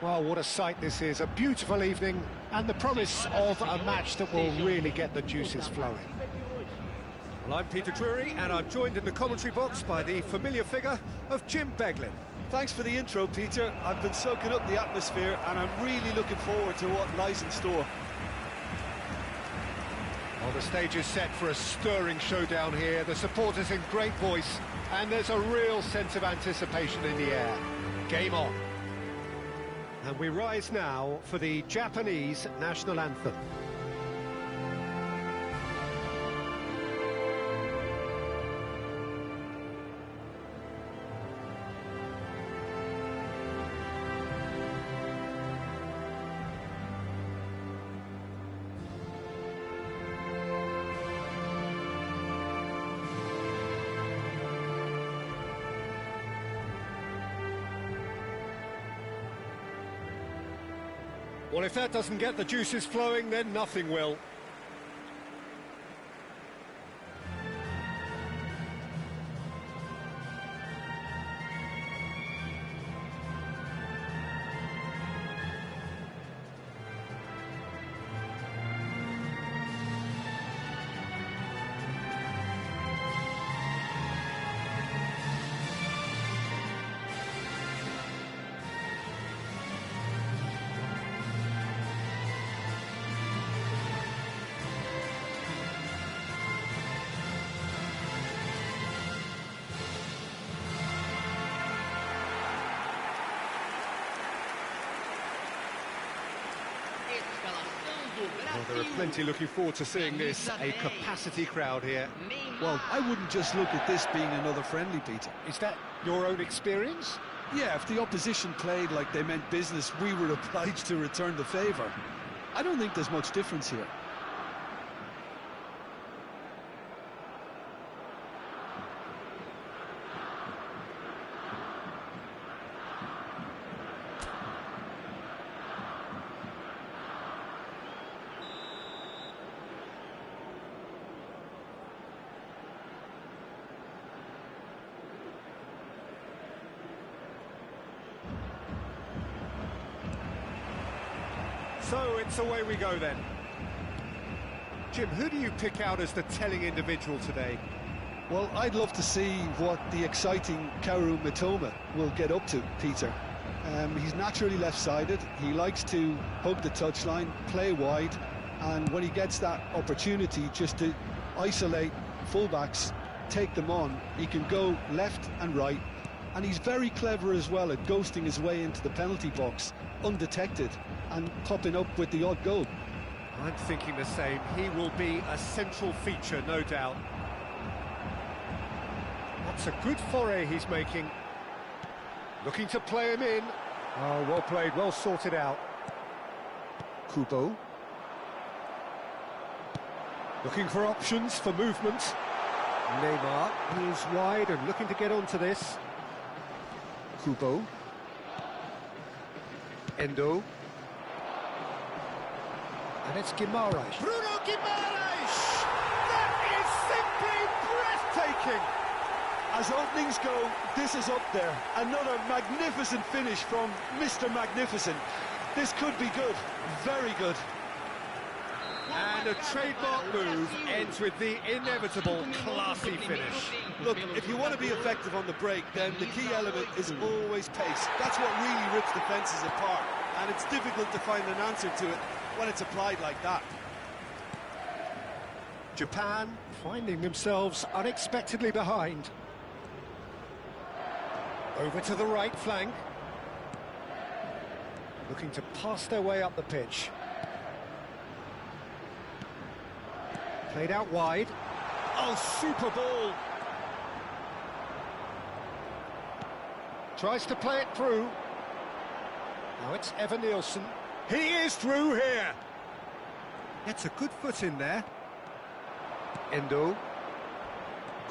Well, what a sight this is. A beautiful evening and the promise of a match that will really get the juices flowing. Well, I'm Peter Drury, and I'm joined in the commentary box by the familiar figure of Jim Beglin. Thanks for the intro, Peter. I've been soaking up the atmosphere, and I'm really looking forward to what lies in store. Well, the stage is set for a stirring showdown here. The supporters in great voice, and there's a real sense of anticipation in the air. Game on. And we rise now for the Japanese national anthem. Well, if that doesn't get the juices flowing, then nothing will. Well, there are plenty looking forward to seeing this, a capacity crowd here. Well, I wouldn't just look at this being another friendly, Peter. Is that your own experience? Yeah, if the opposition played like they meant business, we were obliged to return the favour. I don't think there's much difference here. So it's away we go then. Jim, who do you pick out as the telling individual today? Well, I'd love to see what the exciting Kaoru Mitoma will get up to, Peter. He's naturally left-sided. He likes to hug the touchline, play wide, and when he gets that opportunity just to isolate fullbacks, take them on, he can go left and right. And he's very clever as well at ghosting his way into the penalty box, undetected, and popping up with the odd goal. I'm thinking the same. He will be a central feature, no doubt. That's a good foray he's making. Looking to play him in. Oh, well played, well sorted out. Kubo. Looking for options for movement. Neymar, who's wide and looking to get onto this. Kubo. Endo. And it's Guimaraes. Bruno Guimaraes! That is simply breathtaking! As openings go, this is up there. Another magnificent finish from Mr. Magnificent. This could be good, very good. And a trademark move ends with the inevitable classy finish. Look, if you want to be effective on the break, then the key element is always pace. That's what really rips defences apart, and it's difficult to find an answer to it when it's applied like that. Japan finding themselves unexpectedly behind. Over to the right flank. Looking to pass their way up the pitch. Played out wide. Oh, super ball! Tries to play it through. Now it's Evan Nielsen. He is through here! Gets a good foot in there. Endo.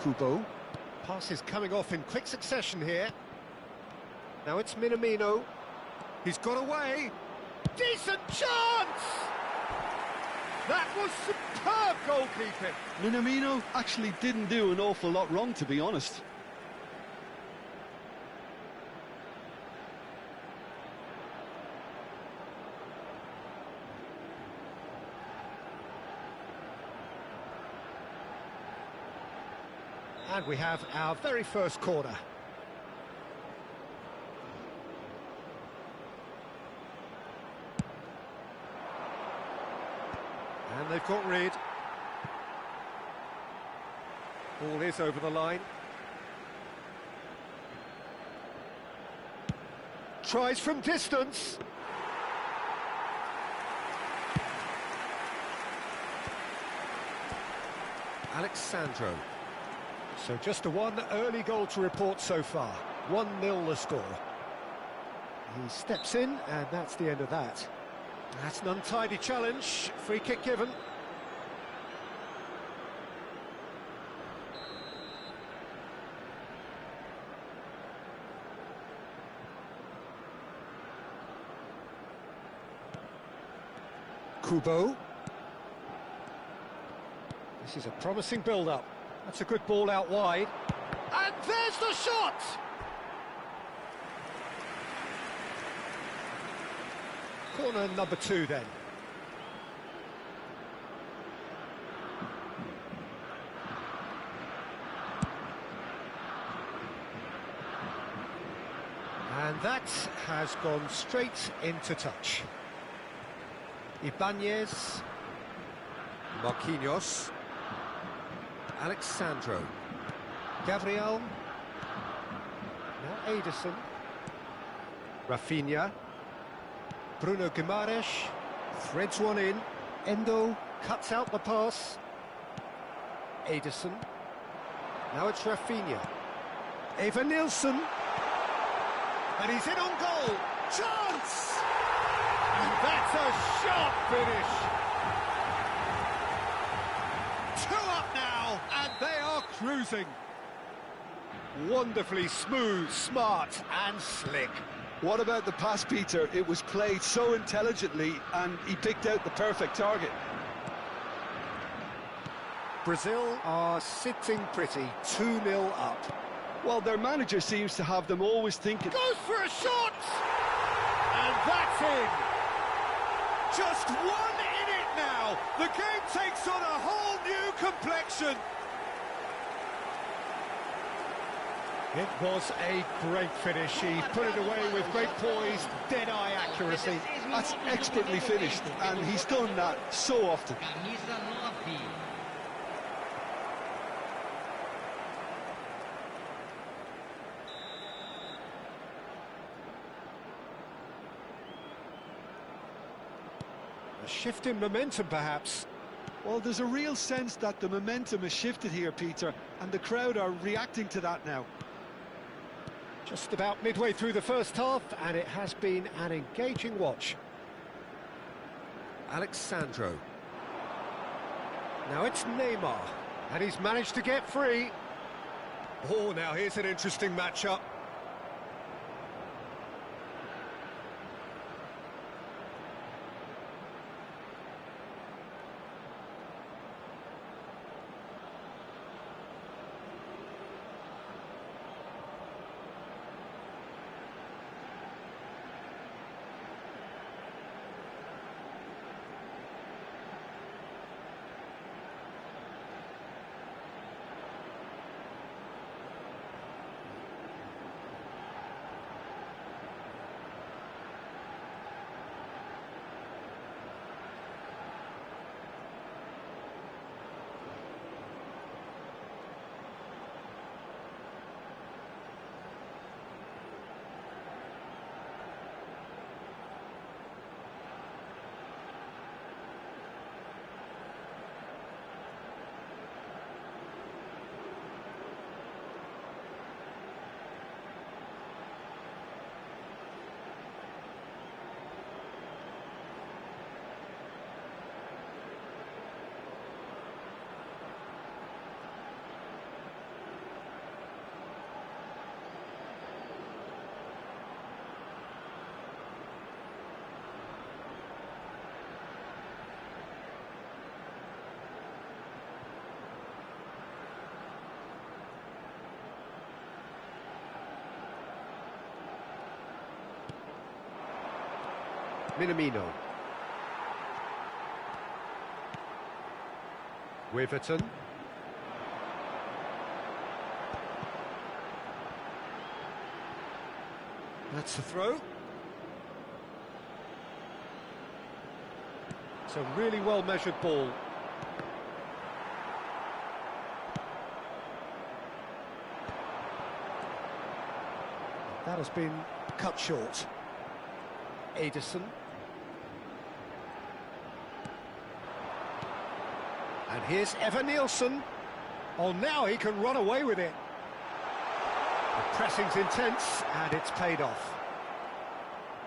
Kubo. Pass is coming off in quick succession here. Now it's Minamino. He's got away. Decent chance! That was superb goalkeeping. Minamino actually didn't do an awful lot wrong, to be honest. And we have our very first corner. And they've got rid. Ball is over the line. Tries from distance. Alexandro. So just a one early goal to report so far. 1-0 the score. He steps in, and that's the end of that. That's an untidy challenge. Free kick given. Kubo. This is a promising build-up. That's a good ball out wide. And there's the shot! Corner number 2 then. And that has gone straight into touch. Ibanez. Marquinhos. Alexandro. Gabriel. Now Ederson. Rafinha. Bruno Guimaraes. Threads one in. Endo cuts out the pass. Ederson. Now it's Rafinha. Evan-Nielsen. And he's in on goal. Chance! And that's a sharp finish. 2 up now, and they are cruising. Wonderfully smooth, smart and slick. What about the pass, Peter? It was played so intelligently, and he picked out the perfect target. Brazil are sitting pretty, 2-0 up. Well, their manager seems to have them always thinking. Goes for a shot! And that's in! Just one in it now! The game takes on a whole new complexion! It was a great finish. He put it away with great poise, dead-eye accuracy. That's expertly finished, and he's done that so often. A shift in momentum, perhaps. Well, there's a real sense that the momentum has shifted here, Peter, and the crowd are reacting to that now. Just about midway through the first half, and it has been an engaging watch. Alexandro. Now it's Neymar, and he's managed to get free. Oh, now here's an interesting matchup. Minamino. Wiverton. That's the throw. It's a really well-measured ball. That has been cut short. Ederson. And here's Nielsen. Oh, now he can run away with it. The pressing's intense, and it's paid off.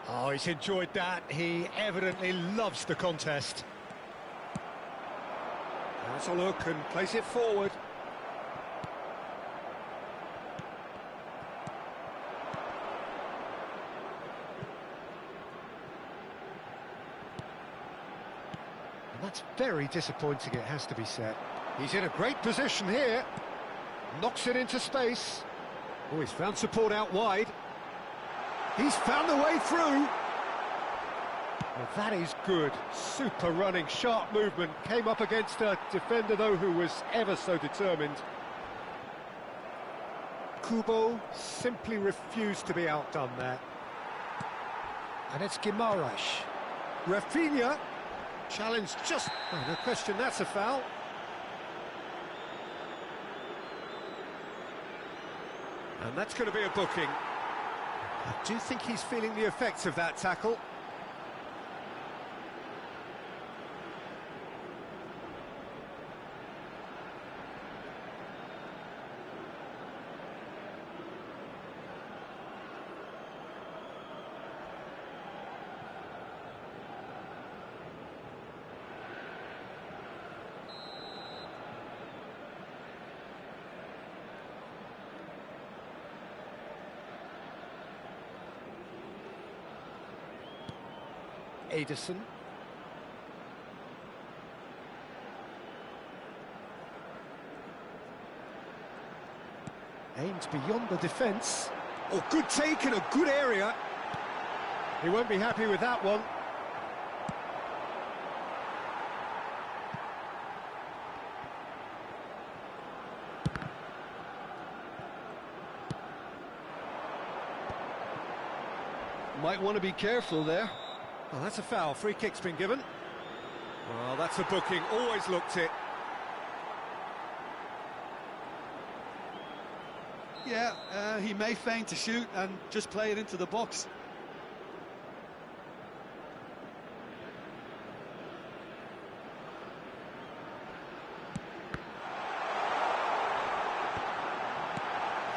Oh, he's enjoyed that. He evidently loves the contest. Has a look and plays it forward. And that's very disappointing, it has to be said. He's in a great position here. Knocks it into space. Oh, he's found support out wide. He's found the way through. Well, that is good. Super running, sharp movement. Came up against a defender, though, who was ever so determined. Kubo simply refused to be outdone there. And it's Guimaraes. Rafinha. Challenge just... Oh, no question, that's a foul. And that's going to be a booking. I do think he's feeling the effects of that tackle. Ederson. Aims beyond the defence. Oh, good take in a good area. He won't be happy with that one. Might want to be careful there. Well, that's a foul. Free kick's been given. Well, that's a booking. Always looked it. Yeah, he may feign to shoot and just play it into the box.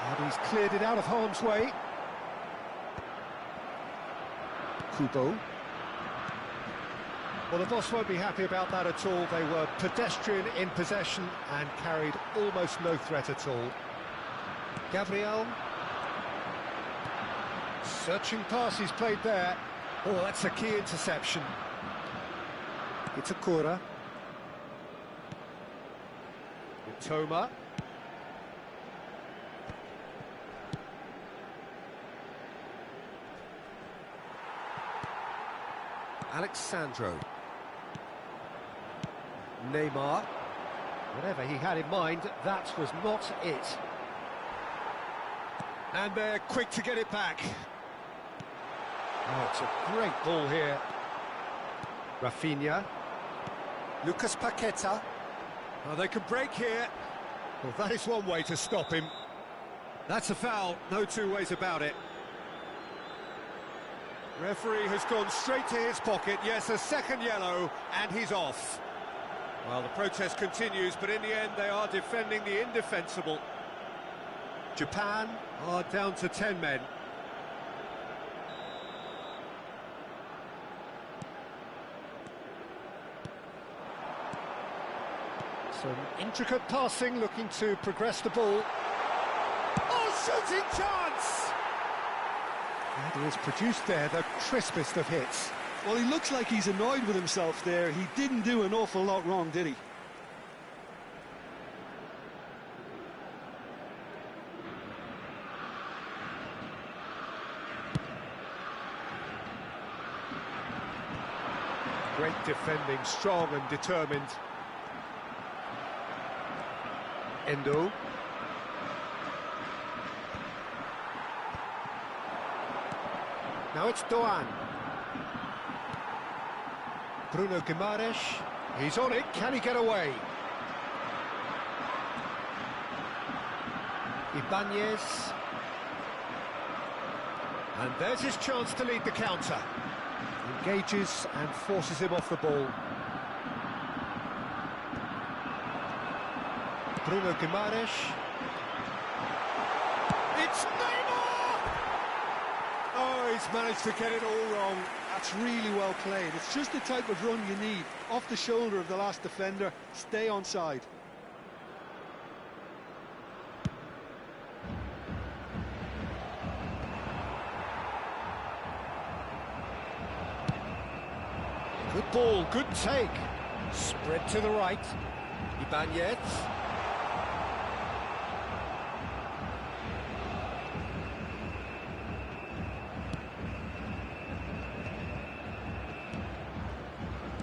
And he's cleared it out of harm's way. Kubo. Well, the boss won't be happy about that at all. They were pedestrian in possession and carried almost no threat at all. Gabriel. Searching pass he's played there. Oh, that's a key interception. It's a Itakura. Toma. Alexandro. Neymar. Whatever he had in mind, that was not it. And they're quick to get it back. Oh, it's a great ball here. Rafinha. Lucas Paqueta. Oh, they can break here. Well, that is one way to stop him. That's a foul, no two ways about it. Referee has gone straight to his pocket. Yes, a second yellow, and he's off. Well, the protest continues, but in the end, they are defending the indefensible. Japan are down to 10 men. Some intricate passing, looking to progress the ball. Oh, shooting chance! And he has produced there the crispest of hits. Well, he looks like he's annoyed with himself there. He didn't do an awful lot wrong, did he? Great defending, strong and determined. Endo. Now it's Doan. Bruno Guimaraes. He's on it. Can he get away? Ibanez. And there's his chance to lead the counter. Engages and forces him off the ball. Bruno Guimaraes. It's Neymar! Oh, he's managed to get it all wrong. That's really well played. It's just the type of run you need. Off the shoulder of the last defender, stay onside. Good ball, good take. Spread to the right. Ibanez.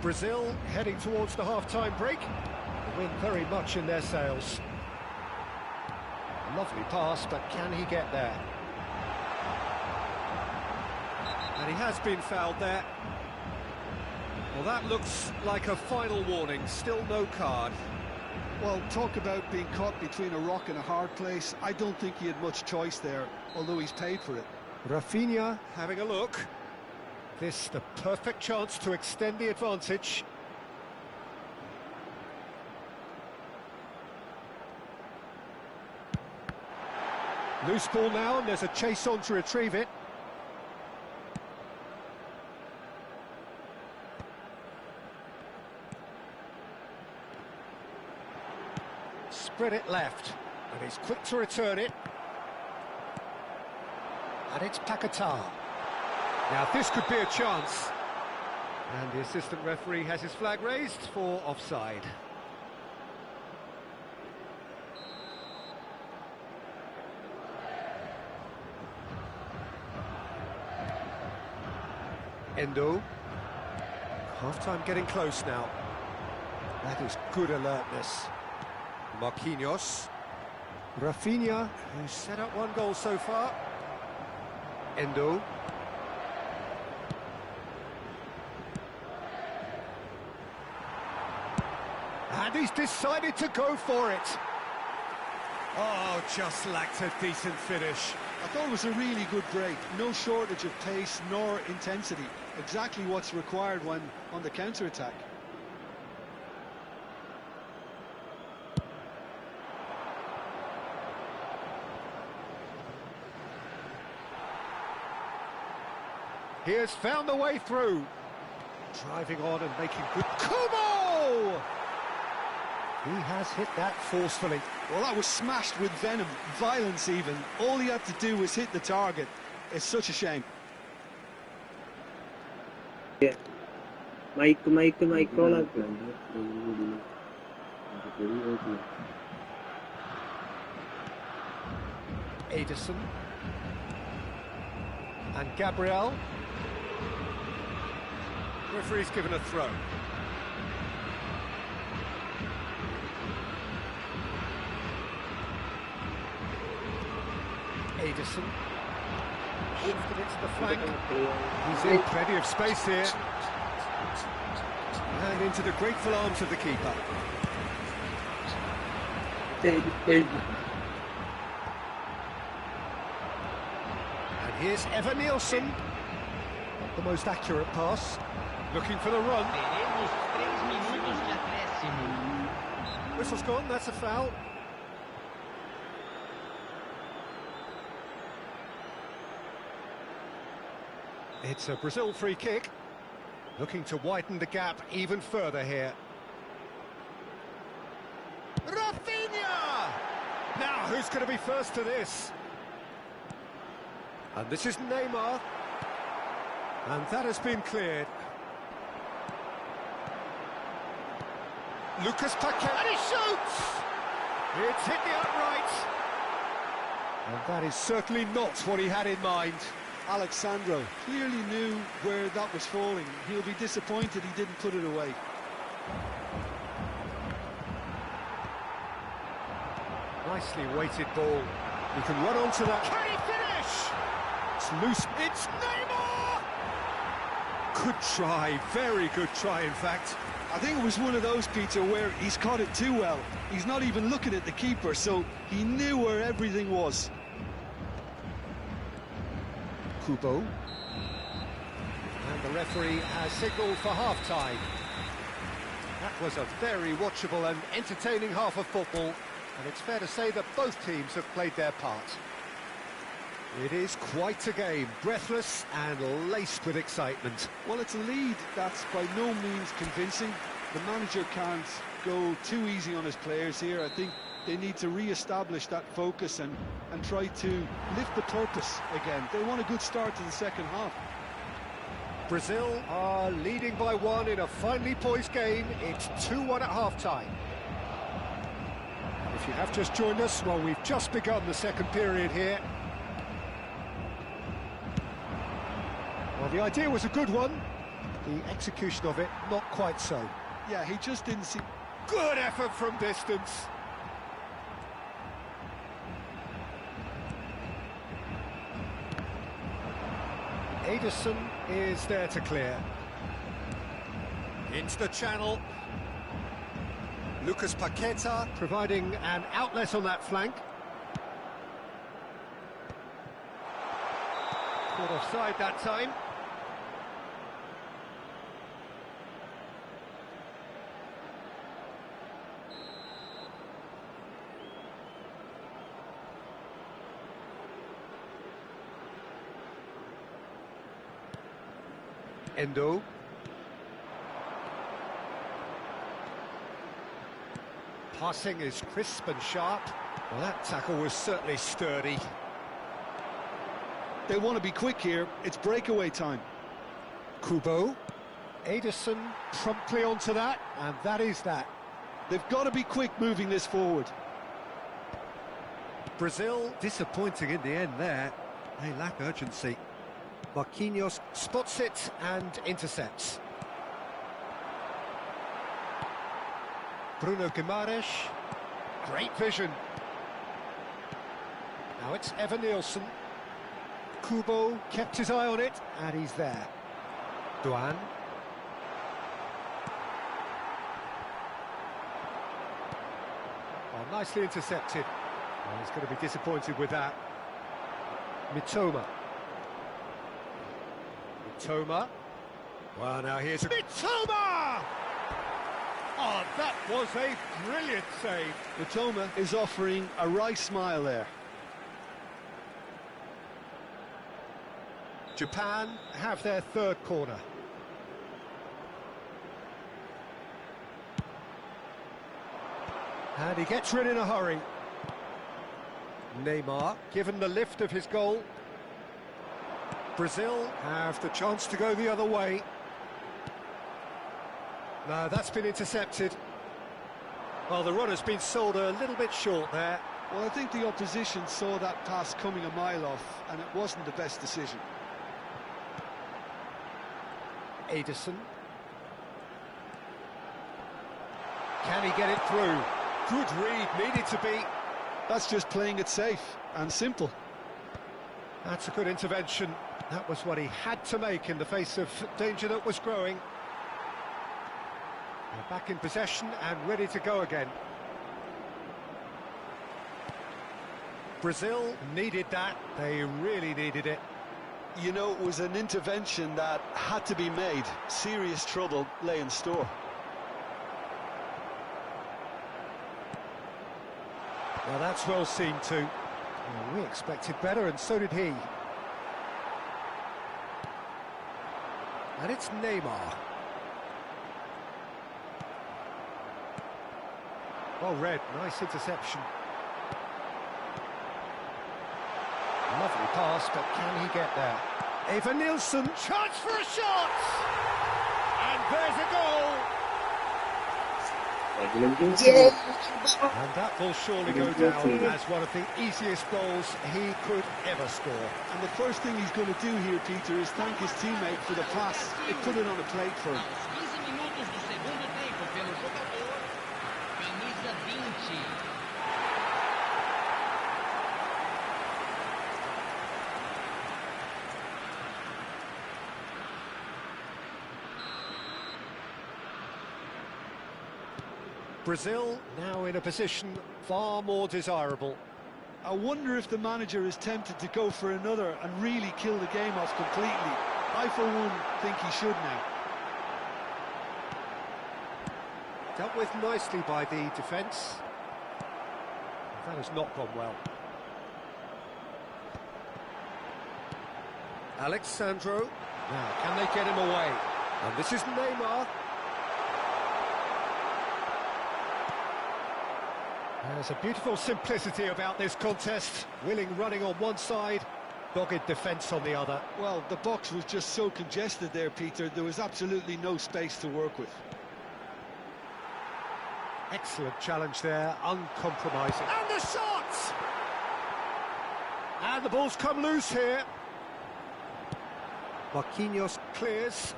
Brazil heading towards the half-time break. The wind very much in their sails. Lovely pass, but can he get there? And he has been fouled there. Well, that looks like a final warning. Still no card. Well, talk about being caught between a rock and a hard place. I don't think he had much choice there, although he's paid for it. Rafinha having a look. This the perfect chance to extend the advantage. Loose ball now, and there's a chase on to retrieve it. Spread it left, and he's quick to return it. And it's Paquetá. Now this could be a chance. And the assistant referee has his flag raised for offside. Endo. Half-time getting close now. That is good alertness. Marquinhos. Rafinha, who's set up one goal so far. Endo. And he's decided to go for it. Oh, just lacked a decent finish. I thought it was a really good break. No shortage of pace nor intensity. Exactly what's required when on the counter-attack. He has found the way through. Driving on and making good... Kubo! He has hit that forcefully. Well, that was smashed with venom, violence even. All he had to do was hit the target. It's such a shame. Yeah. Mike. Ederson. And Gabriel. Referee's given a throw. Ederson. Shifted it to the flank. He's in plenty of space here. And into the grateful arms of the keeper. And here's Evan-Nielsen. Not the most accurate pass. Looking for the run. Whistle's gone, that's a foul. It's a Brazil free kick. Looking to widen the gap even further here. Rafinha! Now, who's going to be first to this? And this is Neymar. And that has been cleared. Lucas Paquetá, and he shoots! It's hit the upright. And that is certainly not what he had in mind. Alexandro clearly knew where that was falling. He'll be disappointed he didn't put it away. Nicely weighted ball. He can run onto that. Can he finish? It's loose. It's Neymar! Good try, very good try, in fact. I think it was one of those, Peter, where he's caught it too well. He's not even looking at the keeper, so he knew where everything was. Kubo. And the referee has signalled for half-time. That was a very watchable and entertaining half of football, and it's fair to say that both teams have played their part. It is quite a game, breathless and laced with excitement. Well, it's a lead that's by no means convincing. The manager can't go too easy on his players here. I think they need to re-establish that focus and try to lift the purpose again. They want a good start to the second half. Brazil are leading by 1 in a finely poised game. It's 2-1 at half-time. If you have just joined us, well, we've just begun the second period here. Well, the idea was a good one. The execution of it, not quite so. Yeah, he just didn't see... Good effort from distance. Ederson is there to clear. Into the channel. Lucas Paqueta providing an outlet on that flank. Caught offside that time. Endo. Passing is crisp and sharp. Well, that tackle was certainly sturdy. They want to be quick here. It's breakaway time. Kubo. Ederson promptly onto that, and that is that. They've got to be quick moving this forward. Brazil disappointing in the end there. They lack urgency. Marquinhos spots it and intercepts. Bruno Guimaraes, great vision. Now it's Evan Nielsen. Kubo kept his eye on it, and he's there. Duan. Oh, nicely intercepted. Oh, he's going to be disappointed with that. Mitoma. Mitoma. Well, now here's a... Mitoma! Oh, that was a brilliant save. Mitoma is offering a wry smile there. Japan have their third corner. And he gets rid in a hurry. Neymar, given the lift of his goal. Brazil have the chance to go the other way. No, that's been intercepted. Well, the runner's been sold a little bit short there. Well, I think the opposition saw that pass coming a mile off, and it wasn't the best decision. Ederson. Can he get it through? Good read, needed to be. That's just playing it safe and simple. That's a good intervention. That was what he had to make in the face of danger that was growing. They're back in possession and ready to go again. Brazil needed that. They really needed it. You know, it was an intervention that had to be made. Serious trouble lay in store. Well, that's well seen too. Well, we expected better, and so did he. And it's Neymar. Well read, nice interception. Lovely pass, but can he get there? Evan Nielsen, chance for a shot! And there's a goal! And that will surely go down as one of the easiest goals he could ever score. And the first thing he's going to do here, Peter, is thank his teammate for the pass. It put it on a plate for him. Brazil now in a position far more desirable. I wonder if the manager is tempted to go for another and really kill the game off completely. I, for one, think he should now. Dealt with nicely by the defence. That has not gone well. Alexandro. Now, can they get him away? And this is Neymar. There's a beautiful simplicity about this contest. Willing running on one side, dogged defence on the other. Well, the box was just so congested there, Peter. There was absolutely no space to work with. Excellent challenge there, uncompromising. And the shot! And the ball's come loose here. Marquinhos clears.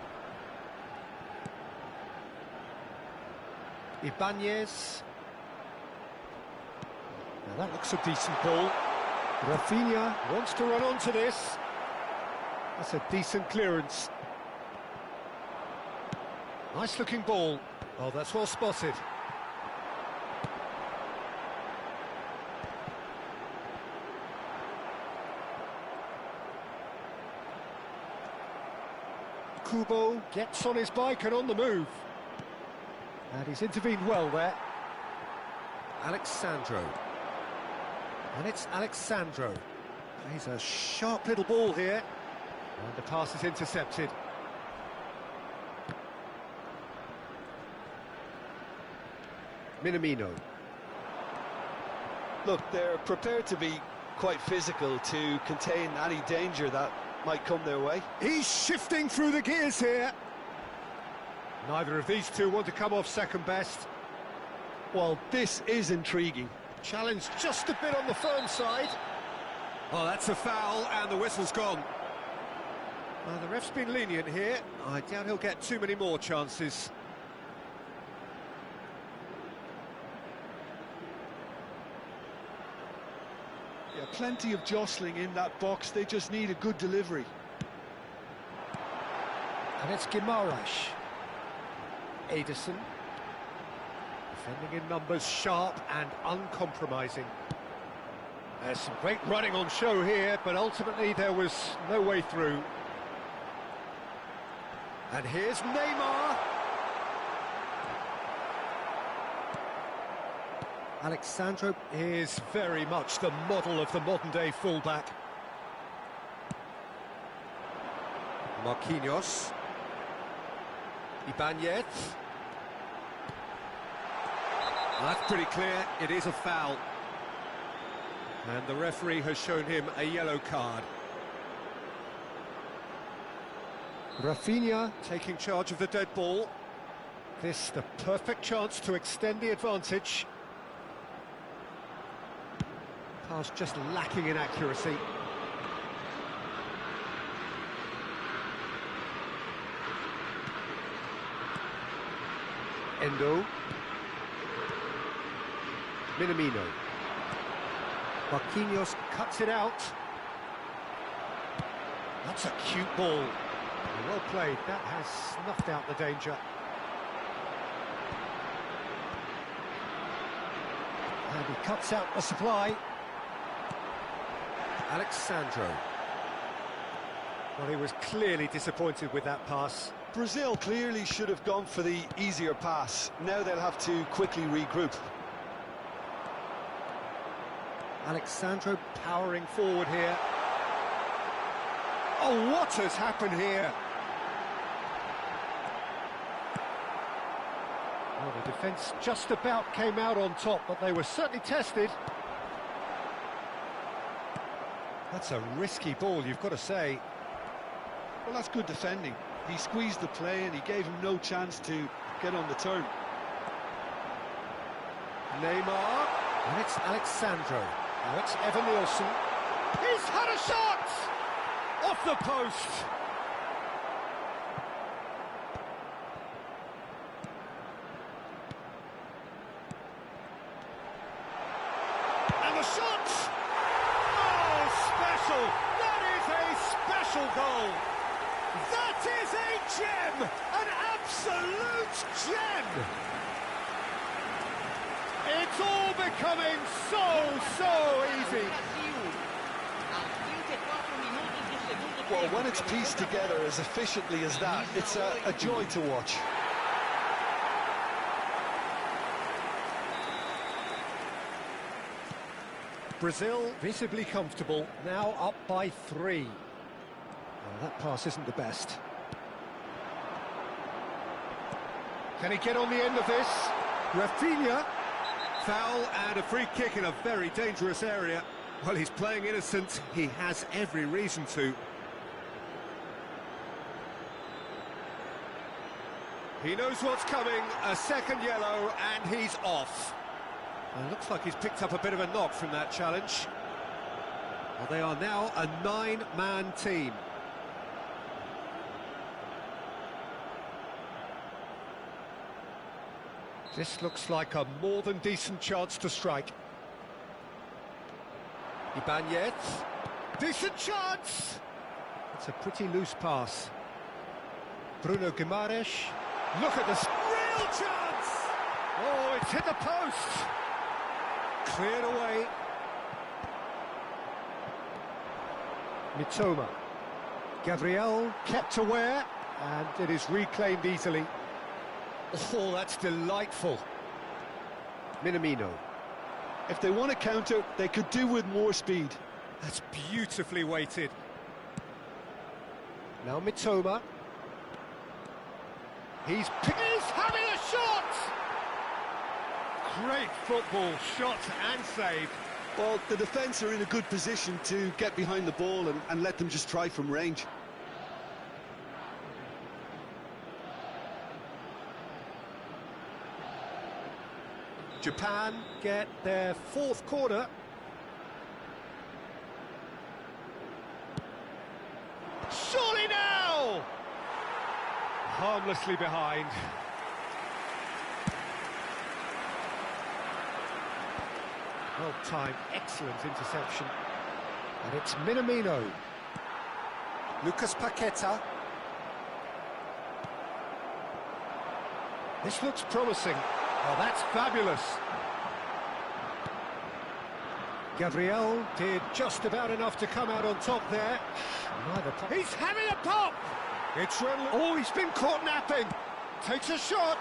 Ibanez. Now that looks a decent ball. Rafinha wants to run onto this. That's a decent clearance. Nice looking ball. Oh, that's well spotted. Kubo gets on his bike and on the move. And he's intervened well there. Alexandro. And it's Alexandro. Plays a sharp little ball here. And the pass is intercepted. Minamino. Look, they're prepared to be quite physical to contain any danger that might come their way. He's shifting through the gears here. Neither of these two want to come off second best. Well, this is intriguing. Challenge just a bit on the firm side. Oh, that's a foul, and the whistle's gone. Well, the ref's been lenient here. I doubt he'll get too many more chances. Yeah, plenty of jostling in that box. They just need a good delivery. And it's Guimaraes. Ederson. Defending in numbers, sharp and uncompromising. There's some great running on show here, but ultimately there was no way through. And here's Neymar. Alexandro is very much the model of the modern-day fullback. Marquinhos. Ibanez. That's pretty clear, it is a foul. And the referee has shown him a yellow card. Rafinha taking charge of the dead ball. This the perfect chance to extend the advantage. Pass just lacking in accuracy. Endo. Minamino. Marquinhos cuts it out. That's a cute ball. Well played, that has snuffed out the danger. And he cuts out the supply. Alexandro. Well, he was clearly disappointed with that pass. Brazil clearly should have gone for the easier pass. Now they'll have to quickly regroup. Alexandro powering forward here. Oh, what has happened here? Well, the defence just about came out on top, but they were certainly tested. That's a risky ball, you've got to say. Well, that's good defending. He squeezed the play and he gave him no chance to get on the turn. Neymar. And it's Alexandro. Now it's Evan Nielsen. He's had a shot! Off the post! And the shot! Oh, special! That is a special goal! That is a gem! An absolute gem! It's all becoming so easy. Well, when it's pieced together as efficiently as that, it's a joy to watch. Brazil visibly comfortable, now up by 3. Well, that pass isn't the best. Can he get on the end of this? Rafinha. Foul and a free kick in a very dangerous area. Well, he's playing innocent. He has every reason to. He knows what's coming. A second yellow, and he's off. Well, looks like he's picked up a bit of a knock from that challenge. Well, they are now a 9-man team. This looks like a more than decent chance to strike. Ibanez. Decent chance! It's a pretty loose pass. Bruno Guimaraes. Look at this real chance! Oh, it's hit the post! Cleared away. Mitoma. Gabriel kept aware, and it is reclaimed easily. Oh, that's delightful. Minamino. If they want to counter, they could do with more speed. That's beautifully weighted. Now Mitoma. He's having a shot! Great football, shot and save. Well, the defence are in a good position to get behind the ball and let them just try from range. Japan get their 4th corner. Surely now! Harmlessly behind. Well timed, excellent interception. And it's Minamino. Lucas Paqueta. This looks promising. Oh, that's fabulous. Gabriel did just about enough to come out on top there. He's having a pop! It's Oh, he's been caught napping. Takes a shot.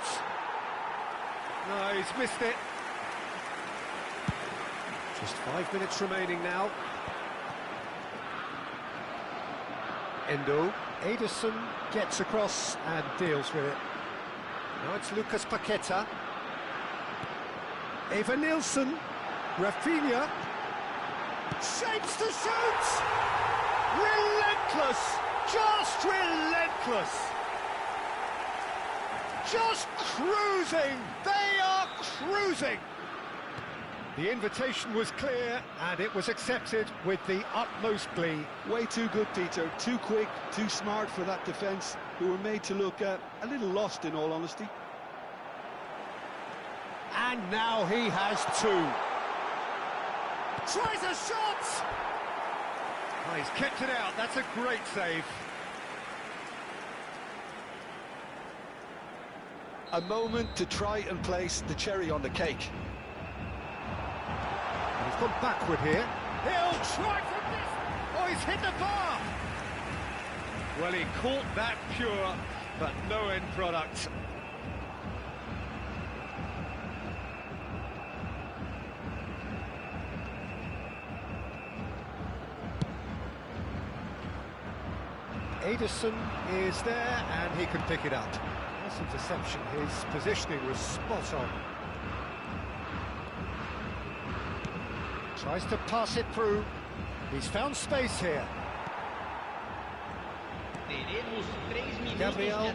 No, he's missed it. Just 5 minutes remaining now. Endo. Ederson gets across and deals with it. Now it's Lucas Paqueta. Eva Nilsson. Rafinha. Shapes to shoot! Relentless! Just relentless! Just cruising! They are cruising! The invitation was clear, and it was accepted with the utmost glee. Way too good, Peter. Too quick, too smart for that defence, who were made to look a little lost, in all honesty. And now he has 2. Tries a shot! Oh, he's kept it out. That's a great save. A moment to try and place the cherry on the cake. And he's gone backward here. He'll try from this! Oh, he's hit the bar! Well, he caught that pure, but no end product. Ederson is there, and he can pick it up. Nice interception. His positioning was spot on. Tries to pass it through. He's found space here. Gabriel.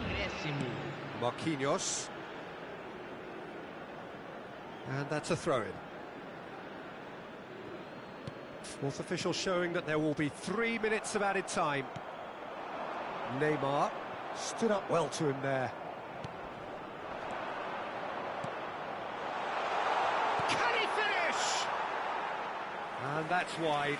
Marquinhos. And that's a throw-in. Fourth official showing that there will be 3 minutes of added time. Neymar stood up well to him there. Can he finish? And that's wide.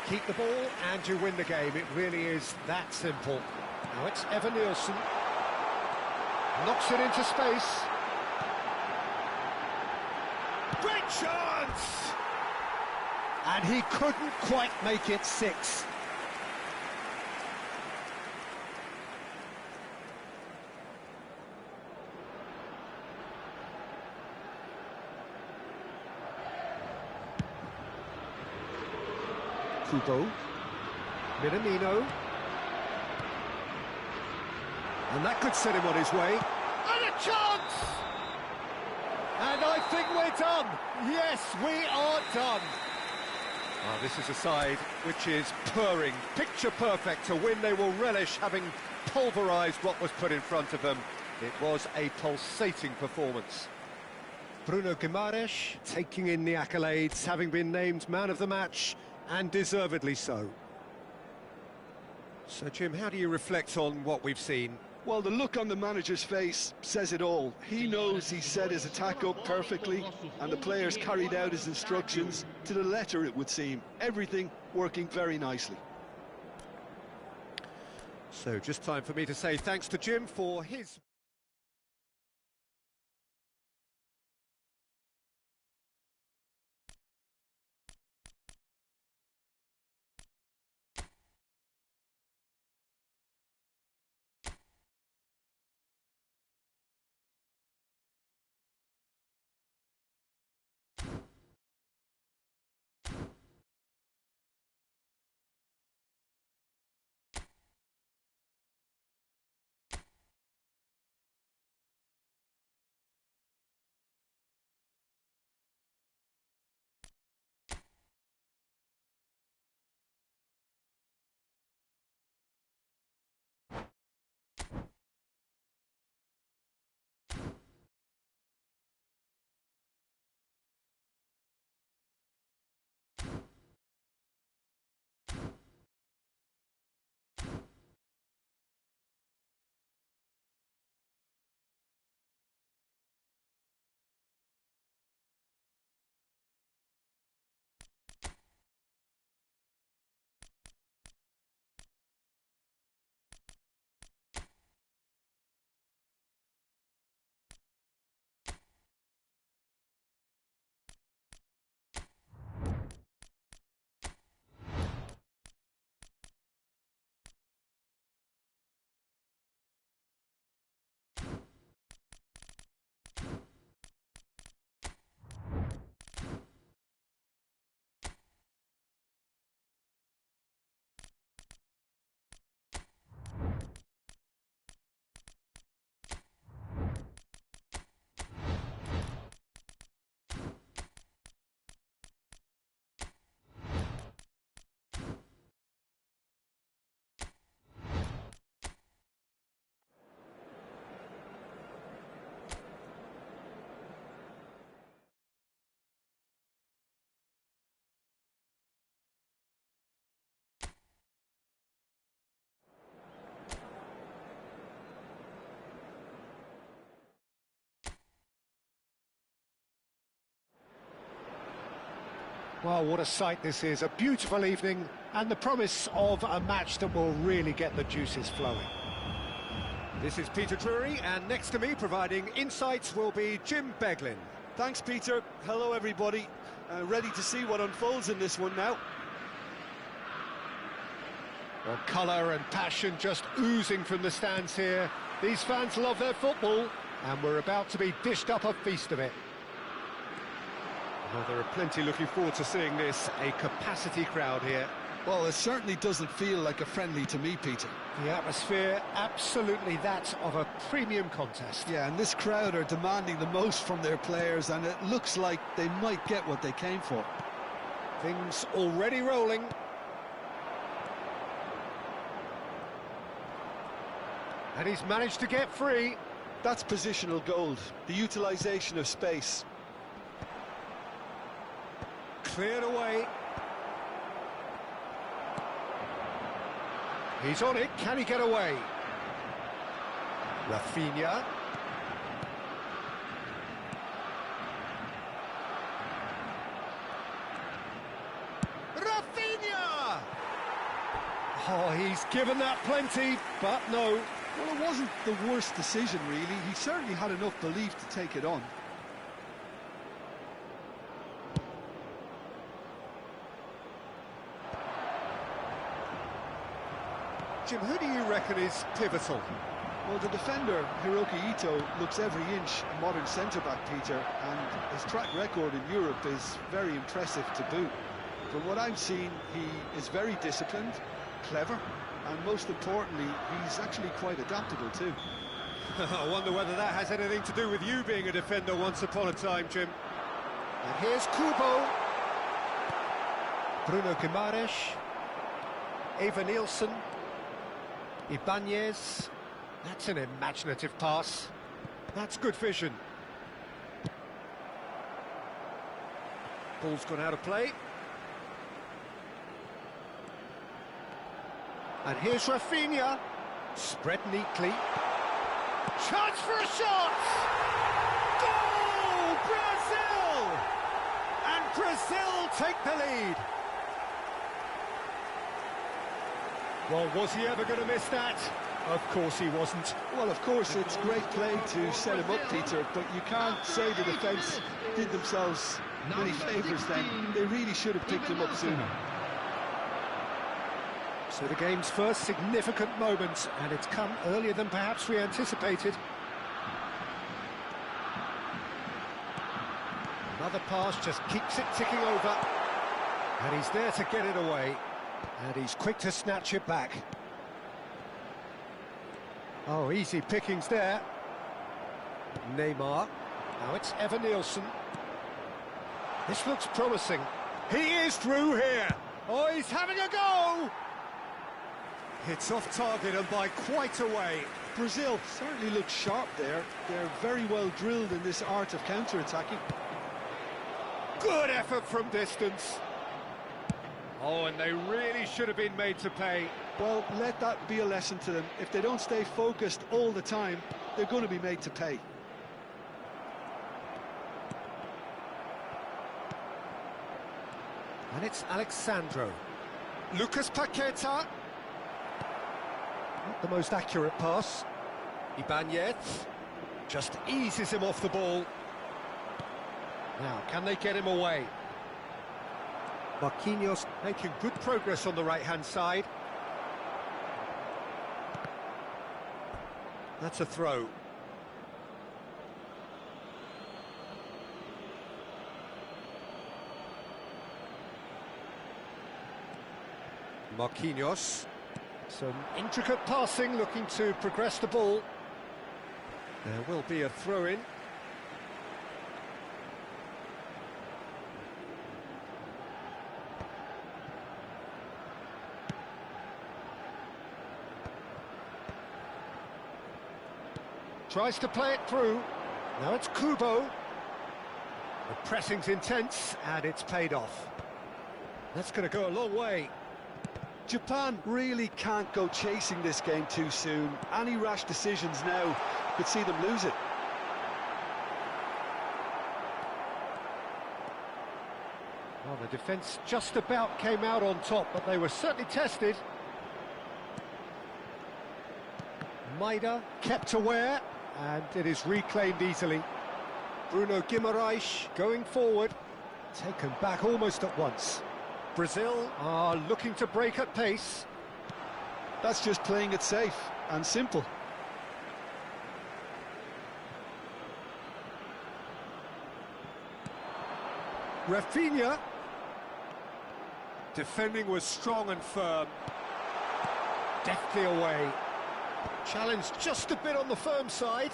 Keep the ball and you win the game. It really is that simple. Now it's Evan Nielsen. Knocks it into space. Great chance! And he couldn't quite make it 6. Kubo, Minamino, and that could set him on his way. And a chance! And I think we're done. Yes, we are done. Oh, this is a side which is purring, picture perfect. To win, they will relish having pulverised what was put in front of them. It was a pulsating performance. Bruno Guimaraes taking in the accolades, having been named man of the match, and deservedly so. So, Jim, how do you reflect on what we've seen? Well, the look on the manager's face says it all. He knows he set his attack up perfectly, and the players carried out his instructions to the letter, it would seem. Everything working very nicely. So, just time for me to say thanks to Jim for his... Well, what a sight this is. A beautiful evening and the promise of a match that will really get the juices flowing. This is Peter Drury, and next to me providing insights will be Jim Beglin. Thanks, Peter. Hello, everybody. Ready to see what unfolds in this one now. Well, colour and passion just oozing from the stands here. These fans love their football, and we're about to be dished up a feast of it. Well, there are plenty looking forward to seeing this. A capacity crowd here. Well, it certainly doesn't feel like a friendly to me, Peter. The atmosphere, absolutely that of a premium contest. Yeah, and this crowd are demanding the most from their players, and it looks like they might get what they came for. Things already rolling. And he's managed to get free. That's positional gold, the utilisation of space. Cleared away. He's on it, can he get away? Rafinha. Rafinha! Oh, he's given that plenty, but no, Well, it wasn't the worst decision, really. He certainly had enough belief to take it on. Jim, who do you reckon is pivotal? Well, the defender, Hiroki Ito, looks every inch a modern centre-back, Peter, and his track record in Europe is very impressive to boot. From what I've seen, he is very disciplined, clever, and most importantly, he's actually quite adaptable too. I wonder whether that has anything to do with you being a defender once upon a time, Jim. And here's Kubo. Bruno Guimaraes. Eva Nielsen. Ibanez. That's an imaginative pass. That's good vision. Ball's gone out of play. And here's Rafinha. Spread neatly. Chance for a shot! Goal! Brazil! And Brazil take the lead. Well, was he ever going to miss that? Of course he wasn't. Well, of course, it's great play to set him up, Peter, but you can't say the defence did themselves many favours then. They really should have picked him up sooner. So the game's first significant moment, and it's come earlier than perhaps we anticipated. Another pass just keeps it ticking over. And he's there to get it away. And he's quick to snatch it back. Oh, easy pickings there. Neymar. Now it's Evan Nielsen. This looks promising. He is through here. Oh, he's having a go! It's off target and by quite a way. Brazil certainly looks sharp there. They're very well drilled in this art of counter-attacking. Good effort from distance. Oh, and they really should have been made to pay. Well, let that be a lesson to them. If they don't stay focused all the time, they're going to be made to pay. And it's Alexandro. Lucas Paqueta. Not the most accurate pass. Ibanez just eases him off the ball. Now, can they get him away? Marquinhos making good progress on the right-hand side. That's a throw. Marquinhos. Some intricate passing, looking to progress the ball. There will be a throw-in. Tries to play it through. Now it's Kubo. The pressing's intense, and it's paid off. That's going to go a long way. Japan really can't go chasing this game too soon. Any rash decisions now could see them lose it. Well, the defence just about came out on top, but they were certainly tested. Maida kept aware, and it is reclaimed easily. Bruno Guimaraes going forward, taken back almost at once. Brazil are looking to break at pace. That's just playing it safe and simple. Rafinha. Defending was strong and firm. Deftly away. Challenged just a bit on the firm side.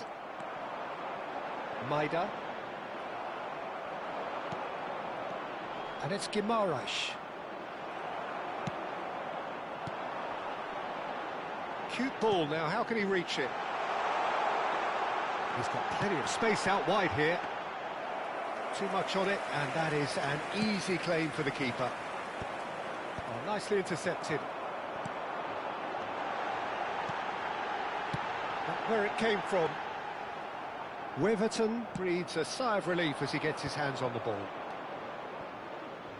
Maida. And it's Guimaraes. Cute ball now, how can he reach it? He's got plenty of space out wide here. Too much on it, and that is an easy claim for the keeper. Oh, nicely intercepted. Not where it came from. Weverton breathes a sigh of relief as he gets his hands on the ball.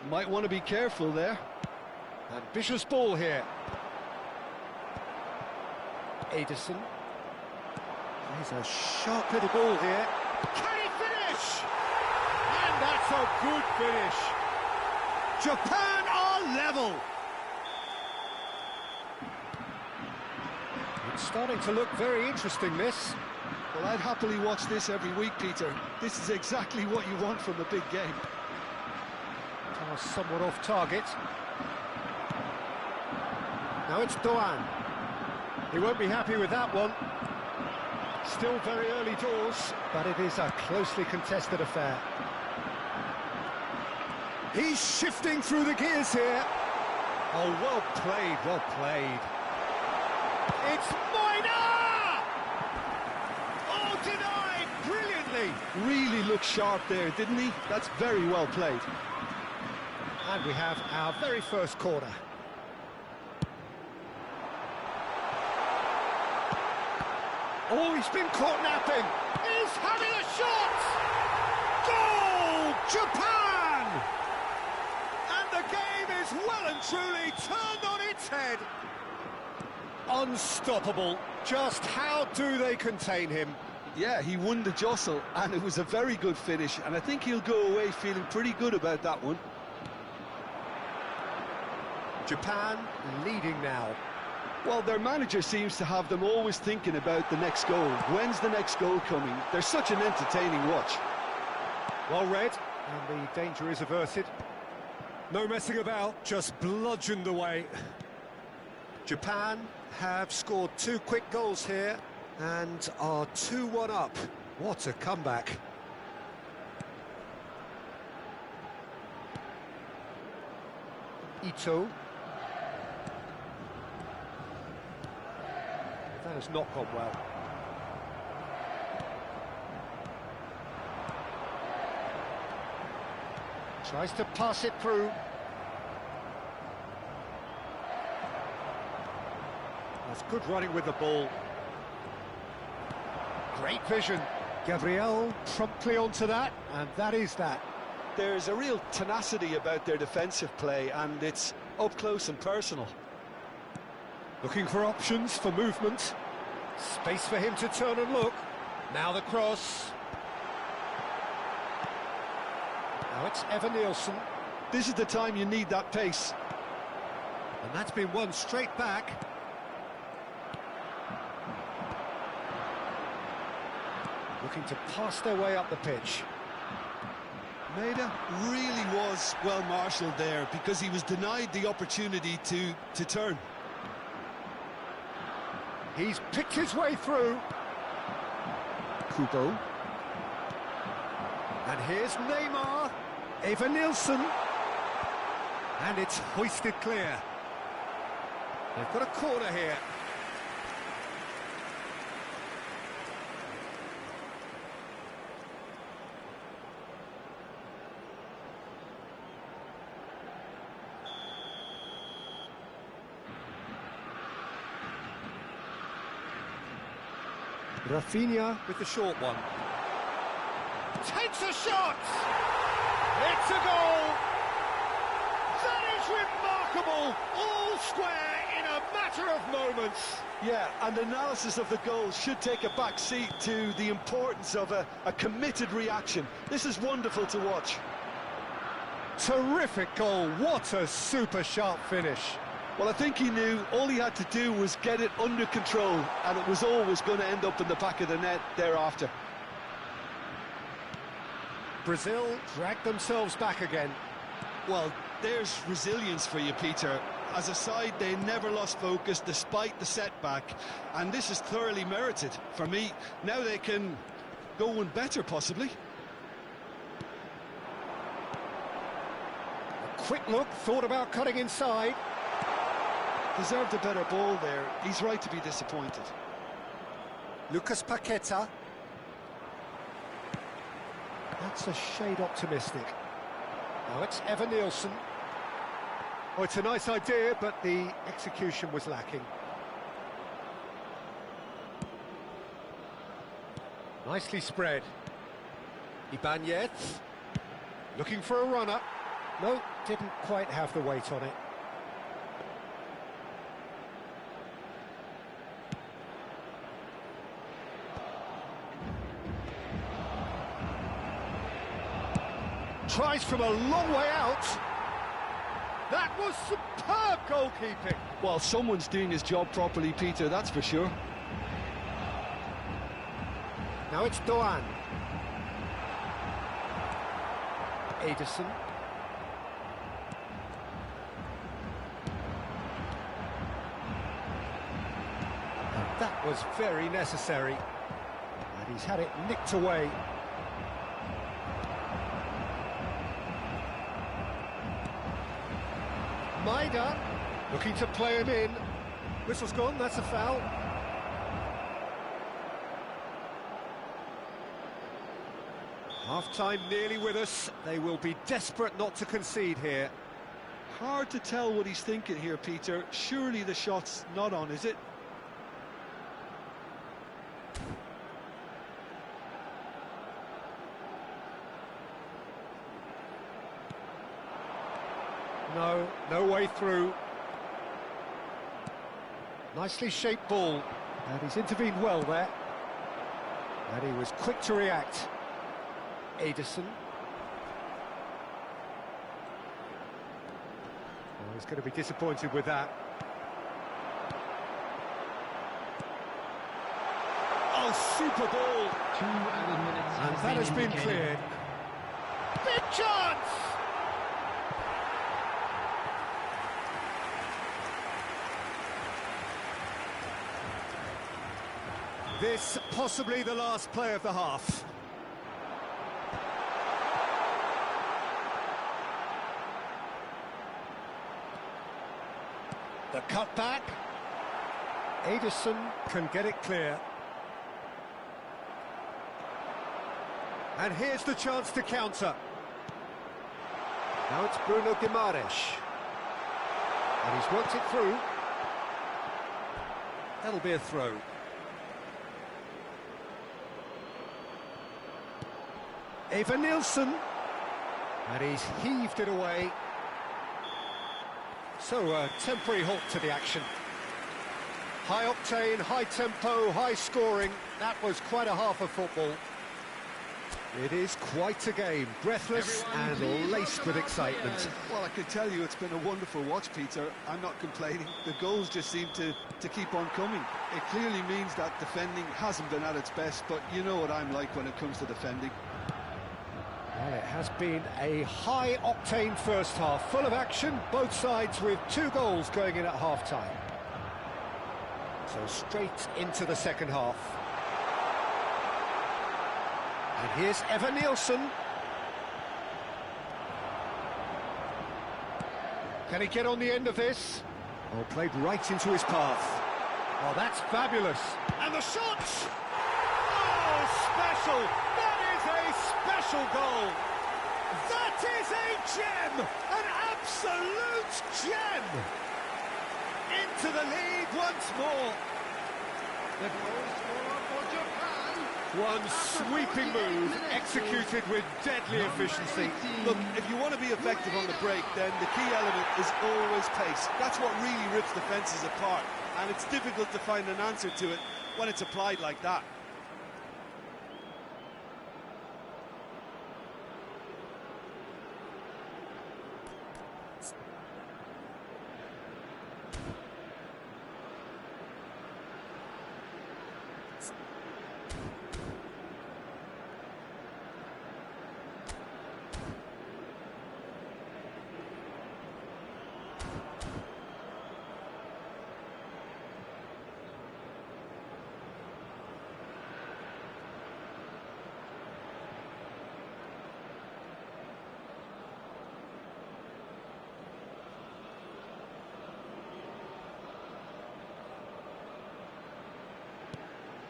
Might want to be careful there. Ambitious ball here. Ederson. He's a sharp little ball here. Can he finish? And that's a good finish. Japan are level. It's starting to look very interesting, this. Well, I'd happily watch this every week, Peter. This is exactly what you want from a big game. Pass somewhat off target. Now it's Doan. He won't be happy with that one. Still very early doors, but it is a closely contested affair. He's shifting through the gears here. Oh, well played, well played. It's Moina! Oh, denied brilliantly. Really looked sharp there, didn't he? That's very well played. And we have our very first corner. Oh, he's been caught napping. He's having a shot! Goal! Japan! And the game is well and truly turned on its head. Unstoppable. Just how do they contain him? Yeah, he won the jostle, and it was a very good finish, and I think he'll go away feeling pretty good about that one. Japan leading now. Well, their manager seems to have them always thinking about the next goal. When's the next goal coming? They're such an entertaining watch. Well read, and the danger is averted. No messing about, just bludgeoned away. Japan have scored 2 quick goals here and are 2-1 up. What a comeback. Ito. That has not gone well. Tries to pass it through. That's good running with the ball. Great vision. Gabriel promptly onto that, and that is that. There's a real tenacity about their defensive play, and it's up close and personal. Looking for options for movement. Space for him to turn and look. Now the cross. Now it's Nielsen. This is the time you need that pace. And that's been won straight back. Looking to pass their way up the pitch. Maeda really was well marshalled there because he was denied the opportunity to turn. He's picked his way through. Kubo. And here's Neymar. Nielsen. And it's hoisted clear. They've got a corner here. Rafinha with the short one. Takes a shot! It's a goal! That is remarkable! All square in a matter of moments. Yeah, and analysis of the goal should take a back seat to the importance of a committed reaction. This is wonderful to watch. Terrific goal, what a super sharp finish. Well, I think he knew all he had to do was get it under control, and it was always going to end up in the back of the net thereafter. Brazil dragged themselves back again. Well, there's resilience for you, Peter. As a side, they never lost focus despite the setback, and this is thoroughly merited for me. Now they can go one better, possibly. A quick look, thought about cutting inside. Deserved a better ball there. He's right to be disappointed. Lucas Paqueta. That's a shade optimistic. Now it's Nielsen. Oh, it's a nice idea, but the execution was lacking. Nicely spread. Ibanez. Looking for a runner. No, didn't quite have the weight on it. Tries from a long way out. That was superb goalkeeping. Well, someone's doing his job properly, Peter, that's for sure. Now it's Doan. Ederson. And that was very necessary. And he's had it nicked away. Maida looking to play him in. Whistle's gone, that's a foul. Half-time nearly with us. They will be desperate not to concede here. Hard to tell what he's thinking here, Peter. Surely the shot's not on, is it? No, no way through. Nicely shaped ball. And he's intervened well there. And he was quick to react. Ederson. Oh, he's going to be disappointed with that. Oh, super ball! 2 added minutes. And that has been cleared. Big chance! This possibly the last play of the half. The cutback. Ederson can get it clear. And here's the chance to counter. Now it's Bruno Guimaraes. And he's worked it through. That'll be a throw. Evan-Nielsen. And he's heaved it away. So a temporary halt to the action. High octane, high tempo, high scoring. That was quite a half of football. It is quite a game, breathless and laced with excitement. Well, I can tell you it's been a wonderful watch, Peter. I'm not complaining. The goals just seem to keep on coming. It clearly means that defending hasn't been at its best, but you know what I'm like when it comes to defending. Well, it has been a high-octane first half, full of action, both sides with 2 goals going in at half-time. So straight into the second half. And here's Evan-Nielsen. Can he get on the end of this? Oh, played right into his path. Oh, that's fabulous. And the shot! Oh, special! That is a special goal! That is a gem! An absolute gem! Into the lead once more. The goal scorer for Japan. One sweeping move, executed with deadly efficiency. Look, if you want to be effective on the break, then the key element is always pace. That's what really rips defences apart, and it's difficult to find an answer to it when it's applied like that.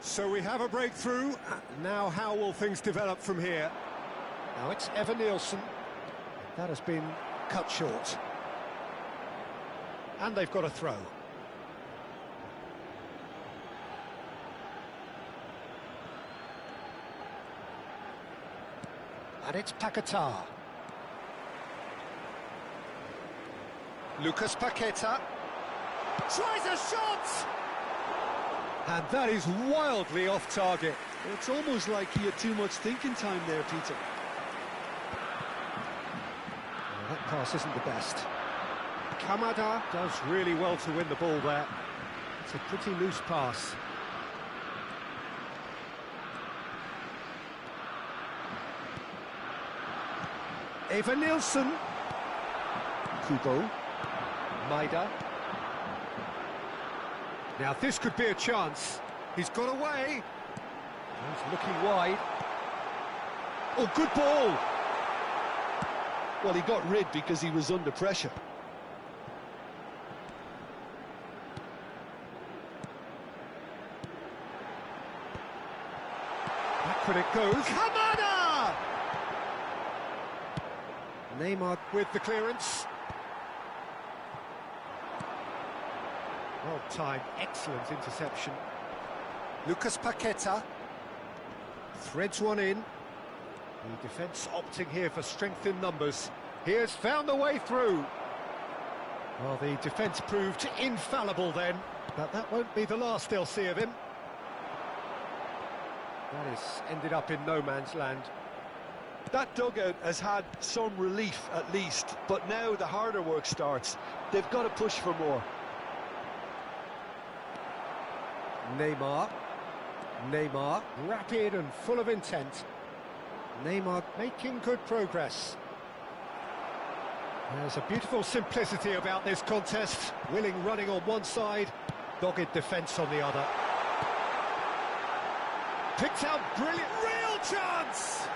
So we have a breakthrough. Now how will things develop from here? Now it's Evan-Nielsen. That has been cut short. And they've got a throw. And it's Paquetá. Lucas Paquetá. Tries a shot! And that is wildly off target. It's almost like he had too much thinking time there, Peter. That pass isn't the best. Kamada does really well to win the ball there. It's a pretty loose pass. Nielsen. Kubo. Maida. Now this could be a chance. He's got away. He's looking wide. Oh, good ball. Well, he got rid because he was under pressure. Backward it goes. Kamada! Neymar with the clearance. Well timed, excellent interception. Lucas Paqueta threads one in. The defence opting here for strength in numbers. He has found the way through. Well, the defence proved infallible then, but that won't be the last they'll see of him. That has ended up in no man's land. That dugout has had some relief at least, but now the harder work starts. They've got to push for more. Neymar, rapid and full of intent. Neymar making good progress. There's a beautiful simplicity about this contest. Willing running on one side, dogged defence on the other. Picked out brilliant, real chance!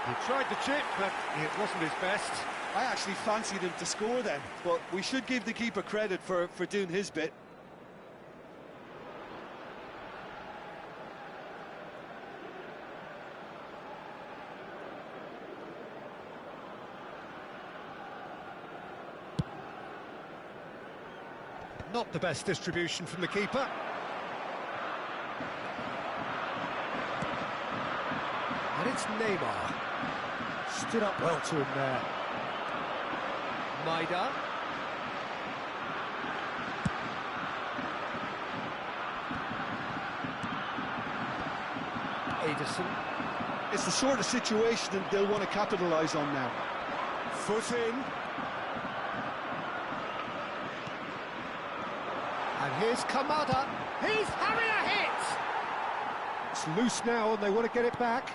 He tried the chip, but it wasn't his best. I actually fancied him to score then, but we should give the keeper credit for doing his bit. Not the best distribution from the keeper. And it's Neymar. Stood up well to him there. Maida. Ederson. It's the sort of situation that they'll want to capitalise on now. Foot in. And here's Kamada. He's having a hit! It's loose now and they want to get it back.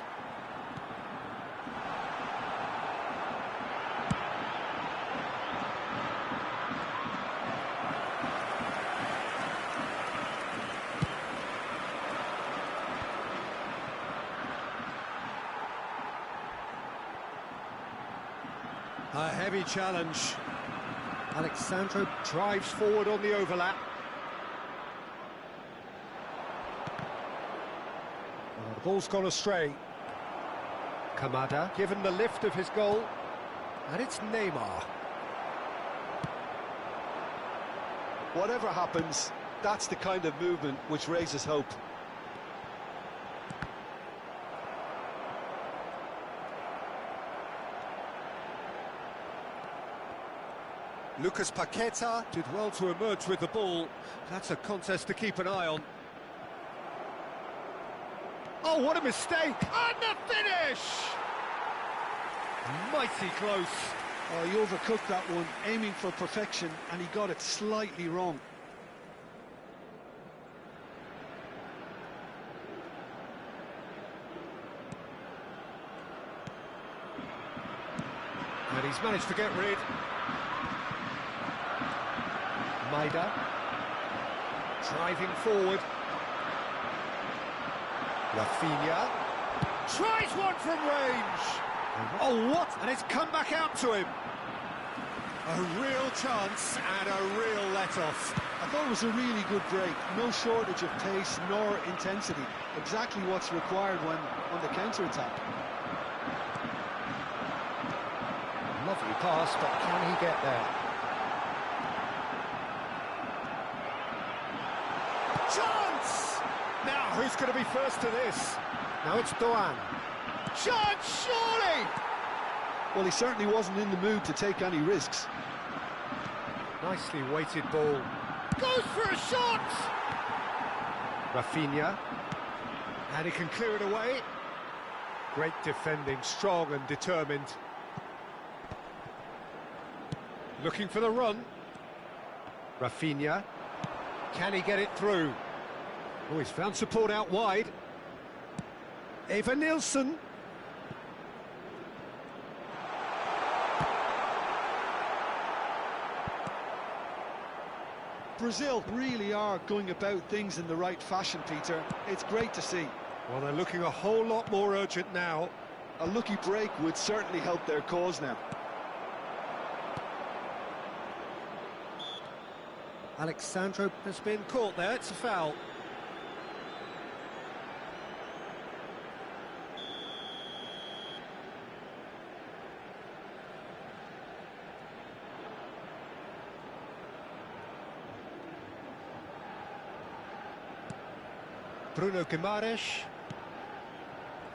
A heavy challenge. Alexandro drives forward on the overlap. The ball's gone astray. Kamada given the lift of his goal. And it's Neymar. Whatever happens, that's the kind of movement which raises hope. Lucas Paqueta did well to emerge with the ball. That's a contest to keep an eye on. Oh, what a mistake! And the finish! Mighty close. Oh, he overcooked that one, aiming for perfection, and he got it slightly wrong. And he's managed to get rid. Maida. Driving forward. Rafinha tries one from range. Oh, what? And it's come back out to him. A real chance and a real let-off. I thought it was a really good break. No shortage of pace nor intensity. Exactly what's required when on the counter-attack. Lovely pass, but can he get there? Chance! Now, who's going to be first to this? Now it's Doan. Chance, surely! Well, he certainly wasn't in the mood to take any risks. Nicely weighted ball. Goes for a shot! Rafinha. And he can clear it away. Great defending, strong and determined. Looking for the run. Rafinha. Can he get it through? Oh, he's found support out wide. Nielsen. Brazil really are going about things in the right fashion, Peter. It's great to see. Well, they're looking a whole lot more urgent now. A lucky break would certainly help their cause now. Alexandro has been caught there, it's a foul. Bruno Guimaraes.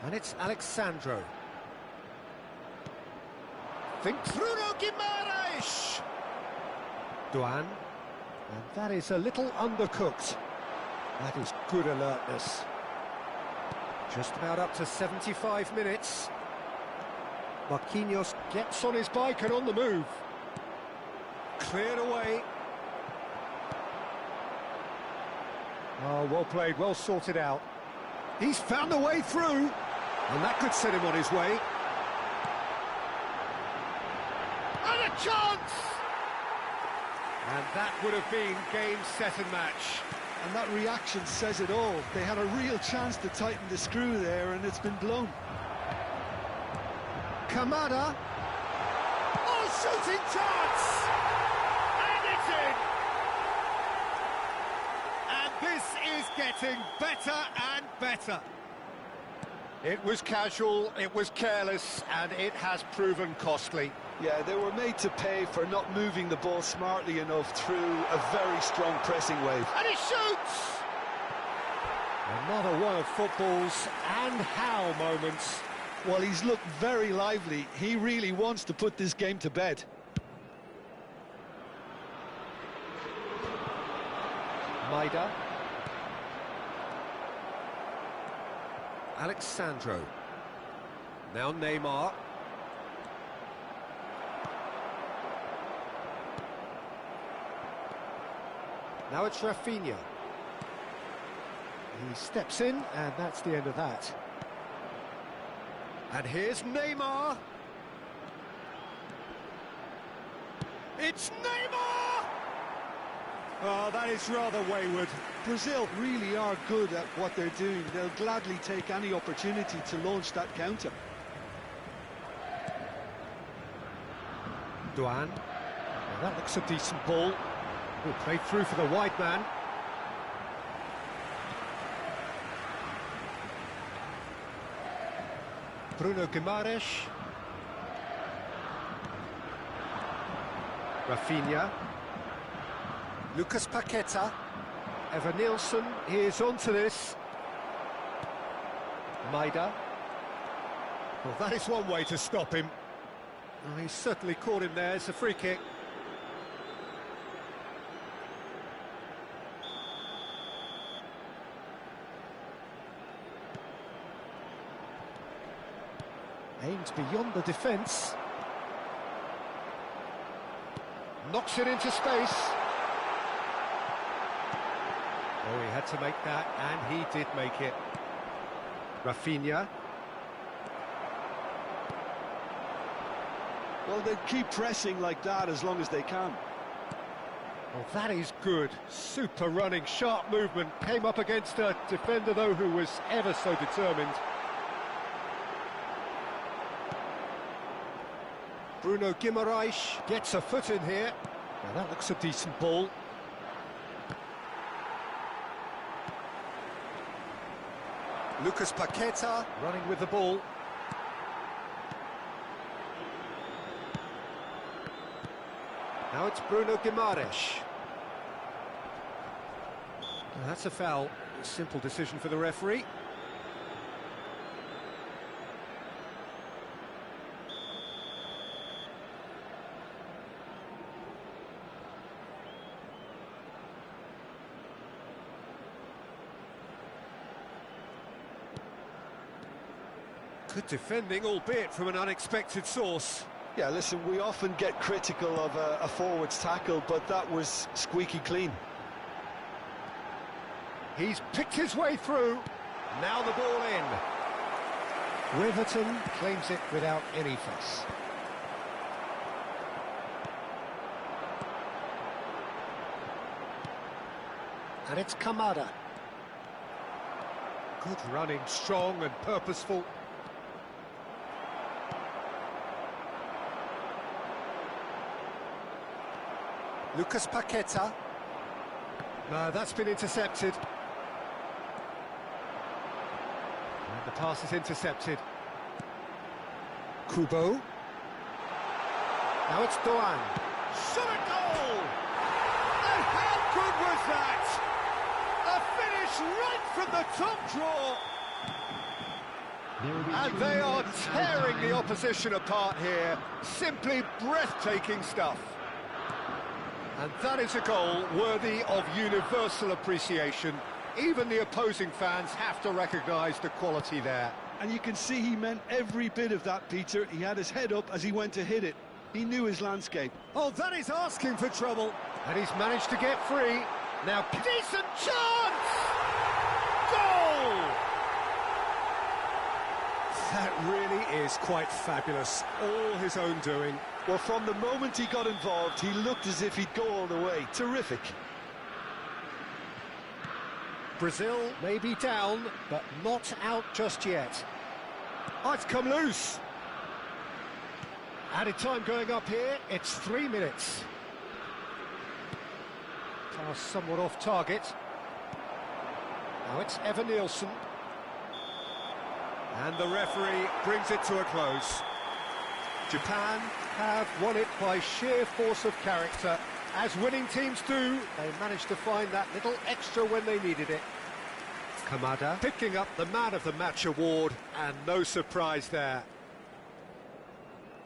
And it's Alexandro. Think Bruno Guimaraes! Duan. And that is a little undercooked. That is good alertness. Just about up to 75 minutes. Marquinhos gets on his bike and on the move. Cleared away. Oh, well played, well sorted out. He's found a way through, and that could set him on his way. And a chance! And that would have been game, set and match. And that reaction says it all. They had a real chance to tighten the screw there, and it's been blown. Kamada. Oh, shooting chance! And it's in! And this is getting better and better. It was casual, it was careless, and it has proven costly. Yeah, they were made to pay for not moving the ball smartly enough through a very strong pressing wave. And he shoots! Another one of football's and how moments. Well, he's looked very lively. He really wants to put this game to bed. Maida. Alexandro. Now Neymar. Now it's Rafinha. He steps in, and that's the end of that. And here's Neymar. It's Neymar! Oh, that is rather wayward. Brazil really are good at what they're doing. They'll gladly take any opportunity to launch that counter. Duan. Well, that looks a decent ball. Oh, played through for the wide man. Bruno Guimaraes. Rafinha. Lucas Paqueta. Nielsen, he is onto this. Maida. Well, that is one way to stop him. Oh, he's certainly caught him there. It's a free kick. Aims beyond the defence. Knocks it into space. Oh, he had to make that, and he did make it. Rafinha. Well, they keep pressing like that as long as they can. Well, that is good. Super running, sharp movement. Came up against a defender, though, who was ever so determined. Bruno Guimaraes gets a foot in here. Now that looks a decent ball. Lucas Paqueta running with the ball. Now it's Bruno Guimaraes. Well, that's a foul. A simple decision for the referee. Good defending, albeit from an unexpected source. Yeah, listen, we often get critical of a forward's tackle, but that was squeaky clean. He's picked his way through. Now the ball in. Riverton claims it without any fuss. And it's Kamada. Good running, strong and purposeful. Lucas Paqueta. No, that's been intercepted. And the pass is intercepted. Kubo. Now it's Doan. Shot a goal! And how good was that? A finish right from the top draw. And they are tearing the opposition apart here. Simply breathtaking stuff. And that is a goal worthy of universal appreciation. Even the opposing fans have to recognise the quality there. And you can see he meant every bit of that, Peter. He had his head up as he went to hit it. He knew his landscape. Oh, that is asking for trouble. And he's managed to get free. Now, decent chance! Goal! That really is quite fabulous. All his own doing. Well, from the moment he got involved, he looked as if he'd go all the way. Terrific. Brazil may be down, but not out just yet. Oh, it's come loose. Added time going up here, it's 3 minutes. Pass somewhat off target. Now it's Evan-Nielsen. And the referee brings it to a close. Japan have won it by sheer force of character. As winning teams do, they managed to find that little extra when they needed it. Kamada picking up the Man of the Match award, and no surprise there.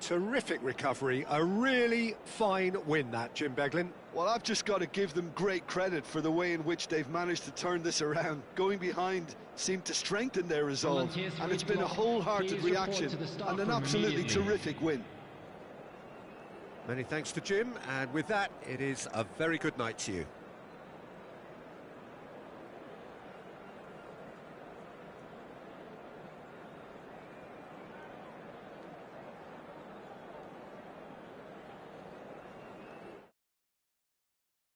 Terrific recovery, a really fine win that, Jim Beglin. Well, I've just got to give them great credit for the way in which they've managed to turn this around. Going behind seemed to strengthen their resolve, and it's been a wholehearted reaction and an absolutely terrific win. Many thanks to Jim, and with that, it is a very good night to you.